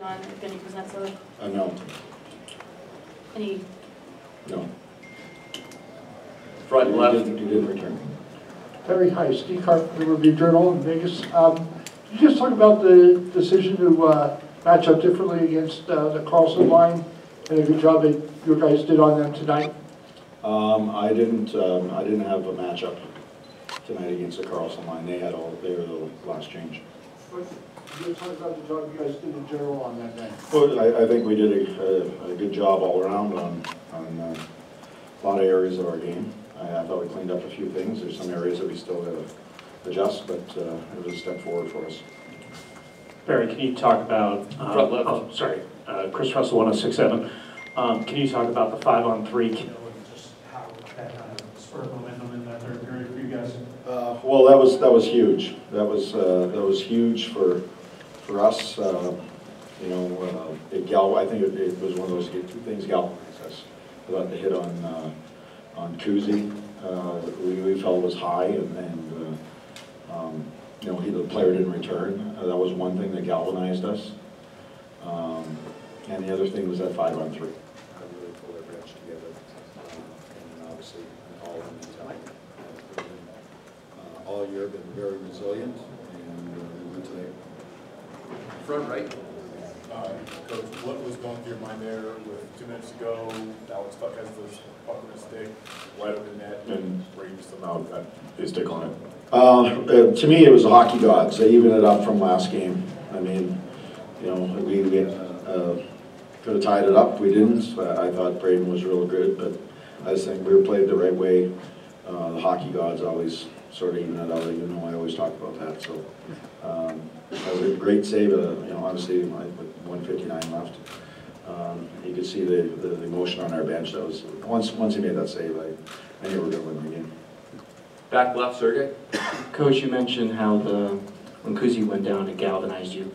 on, if any presents of No. any? No. Front left. You didn't return. Terry, hi, Steve Carp, the Review Journal in Vegas. Can you just talk about the decision to match up differently against the Carlson line, and a good job that you guys did on them tonight? I didn't have a matchup tonight against the Carlson line. They were the last change. Can you talk about the job you guys did in general on that night? Well, I think we did a good job all around on a lot of areas of our game. I thought we cleaned up a few things. There's some areas that we still got to adjust, but it was a step forward for us. Barry, can you talk about, Front left. oh, sorry, Chris Russell, 1067. Can you talk about the 5-on-3 kill and just how that kind of spurred momentum in that third period for you guys? Well, that was huge. That was huge for us. You know, I think it was one of those two things galvanized us. About the hit on Kuzi, we felt was high, and you know, the player didn't return. That was one thing that galvanized us. And the other thing was that 5-on-3. Really pull our bench together, and obviously all in mentality. All year been very resilient, and we went today. Front right. Coach, what was going through your mind there with 2 minutes to go? Alex Tuck has the puck on his stick, wide open net, and where you somehow got his stick on it? To me, it was the hockey gods. They evened it up from last game. I mean, you know, we could have tied it up. We didn't. I thought Braden was real good, but I just think we were played the right way. The hockey gods always sort of even it out. You know, I always talk about that. So that was a great save. You know, obviously with 1:59 left, you could see the emotion on our bench. That was once he made that save, I knew we were going to win the game. Back left, Sergey. Coach, you mentioned how when Kuzi went down, it galvanized you.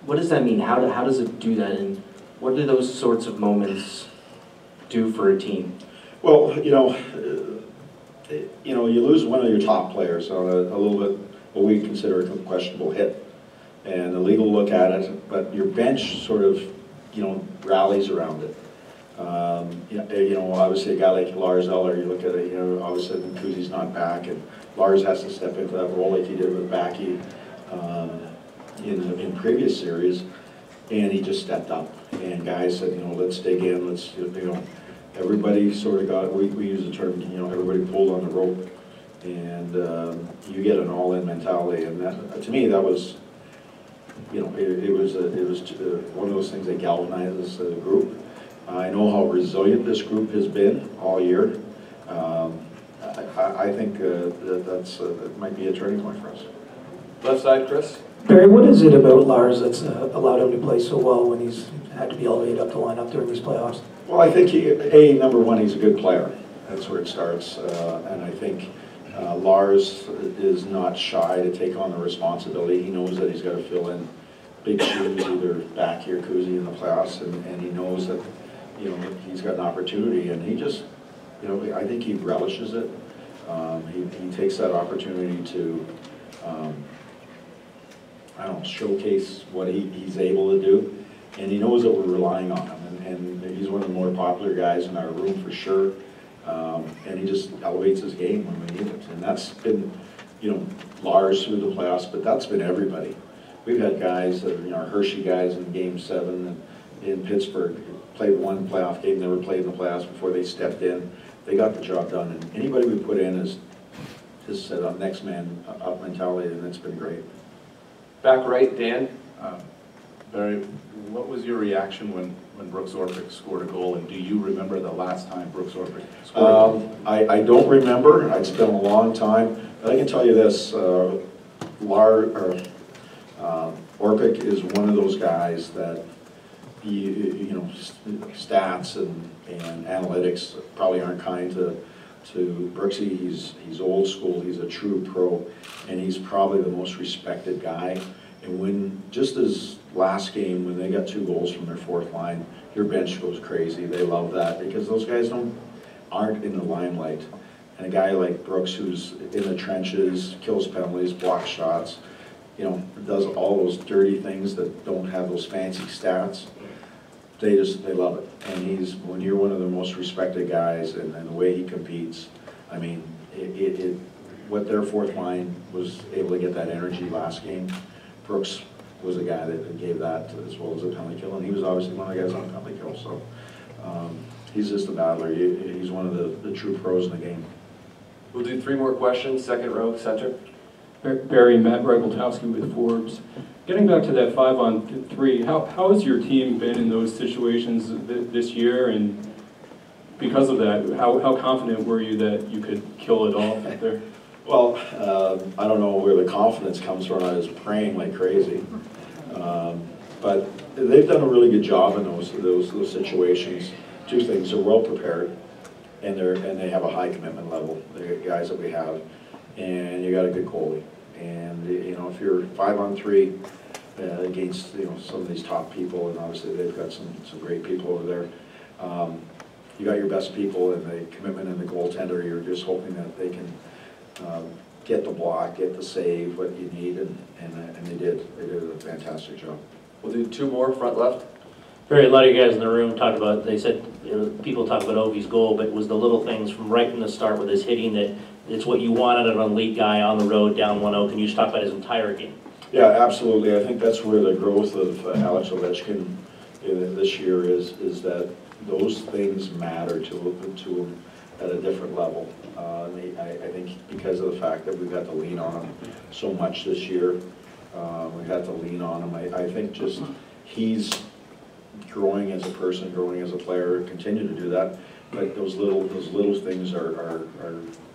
What does that mean? How does it do that, and what do those sorts of moments do for a team? Well, you know, you lose one of your top players on a little bit what we consider a questionable hit, and the league will look at it, but your bench sort of, you know, rallies around it. You know, obviously a guy like Lars Eller, you look at it, you know, obviously Kuzi's not back, and Lars has to step into that role like he did with Backy in previous series, and he just stepped up. And guys said, you know, let's dig in, let's, you know, everybody sort of got, we use the term, you know, everybody pulled on the rope, and you get an all-in mentality, and that, to me, that was, you know, it was one of those things that galvanizes the group. I know how resilient this group has been all year. I think that might be a turning point for us. Left side, Chris. Barry, what is it about Lars that's allowed him to play so well when he's had to be elevated up the lineup during these playoffs? Well, I think number one, he's a good player. That's where it starts, and I think Lars is not shy to take on the responsibility. He knows that he's got to fill in big shoes, either Backy or Kuzi in the playoffs, and he knows that, you know, he's got an opportunity, and he just, you know, I think he relishes it. He takes that opportunity to, I don't know, showcase what he's able to do, and he knows that we're relying on him, and he's one of the more popular guys in our room for sure, and he just elevates his game when we need it, and that's been, you know, Lars through the playoffs, but that's been everybody. We've had guys that, you know, our Hershey guys in Game 7 in Pittsburgh, played one playoff game, never played in the playoffs before they stepped in. They got the job done, and anybody we put in is just set up next man up mentality, and it's been great. Back right, Dan. Barry, what was your reaction when Brooks Orpik scored a goal, and do you remember the last time Brooks Orpik scored a goal? I don't remember. It's been a long time, but I can tell you this: Orpik is one of those guys that, you know, stats and analytics probably aren't kind to Brooksy. He's old school. He's a true pro, and he's probably the most respected guy. And when, just as last game, when they got 2 goals from their fourth line, your bench goes crazy. They love that because those guys aren't in the limelight. And a guy like Brooks, who's in the trenches, kills penalties, blocks shots, you know, does all those dirty things that don't have those fancy stats. They love it. And when you're one of the most respected guys and the way he competes, I mean, what their fourth line was able to get that energy last game. Brooks was a guy that gave that as well as a penalty kill, and he was obviously one of the guys on the penalty kill, so he's just a battler. He's one of the true pros in the game. We'll do 3 more questions, second row, center. Barry, Matt Rybeltowski with Forbes. Getting back to that 5-on-3, how has your team been in those situations this year? And because of that, how confident were you that you could kill it all out there? Well, I don't know where the confidence comes from. I was praying like crazy. But they've done a really good job in those situations. 2 things, they're well prepared, and they have a high commitment level, the guys that we have, and you got a good goalie. And you know, if you're 5-on-3 against, you know, some of these top people, and obviously they've got some great people over there, you got your best people, and the commitment and the goaltender, you're just hoping that they can get the block, get the save, what you need, and they did. They did a fantastic job. We'll do 2 more, front left. Barry, a lot of you guys in the room talked about, they said, people talk about Ovi's goal, but it was the little things from right from the start with his hitting that it's what you wanted of an elite guy on the road down 1-0. Can you just talk about his entire game? Yeah, absolutely. I think that's where the growth of Alex Ovechkin this year is that those things matter to him at a different level. I think because of the fact that we've had to lean on him so much this year, we've had to lean on him. I think just he's growing as a person, growing as a player, continue to do that. But those little things are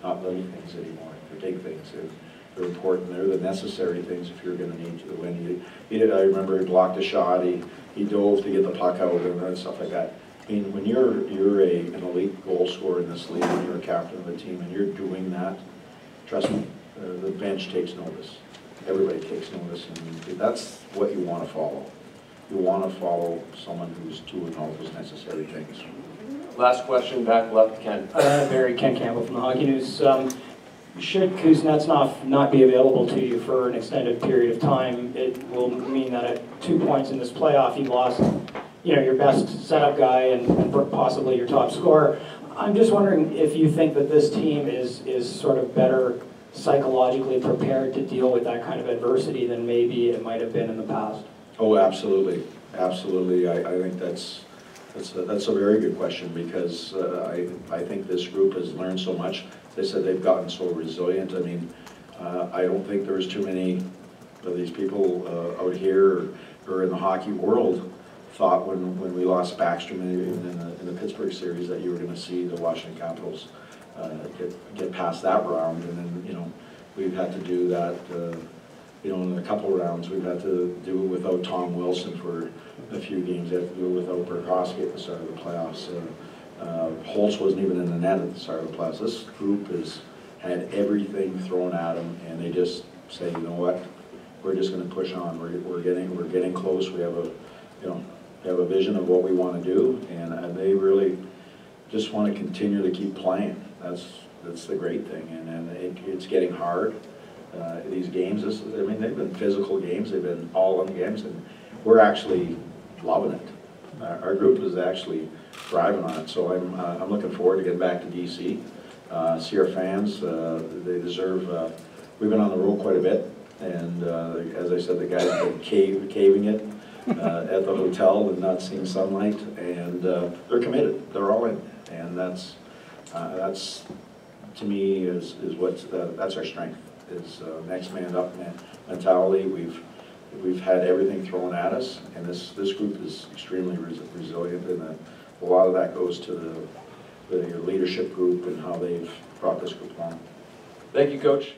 not little things anymore. They're big things. They're important. They're the necessary things if you're going to need to win. I remember he blocked a shot. He dove to get the puck out and stuff like that. I mean, when you're an elite goal scorer in this league, and you're a captain of the team, and you're doing that, trust me, the bench takes notice. Everybody takes notice, and that's what you want to follow. You want to follow someone who's doing all those necessary things. Last question, back left, Ken. Barry, Ken Campbell from the Hockey News. Should Kuznetsov not be available to you for an extended period of time, it will mean that at 2 points in this playoff, you lost, you know, your best setup guy and possibly your top scorer. I'm just wondering if you think that this team is sort of better psychologically prepared to deal with that kind of adversity than maybe it might have been in the past. Oh, absolutely, absolutely. I think that's a very good question, because I think this group has learned so much. They said they've gotten so resilient. I mean, I don't think there's too many of these people out here or in the hockey world thought when we lost Backstrom in the Pittsburgh series that you were going to see the Washington Capitals get past that round, and then, you know, we've had to do that. You know, in a couple rounds, we've had to do it without Tom Wilson for a few games. We had to do it without Burakovsky at the start of the playoffs. Holtz wasn't even in the net at the start of the playoffs. This group has had everything thrown at them, and they just say, you know what, we're just going to push on. We're getting close. We have a vision of what we want to do, and they really just want to continue to keep playing. That's the great thing, and it's getting hard. These games, I mean, they've been physical games, they've been all-in games, and we're actually loving it. Our group is actually thriving on it, so I'm looking forward to getting back to DC, see our fans. They deserve, we've been on the road quite a bit, and as I said, the guys have been caving it at the hotel and not seeing sunlight, and they're committed, they're all in, and that's to me is that's our strength. Is next man up mentality. We've had everything thrown at us, and this group is extremely resilient, and a lot of that goes to your leadership group and how they've brought this group along. Thank you, Coach.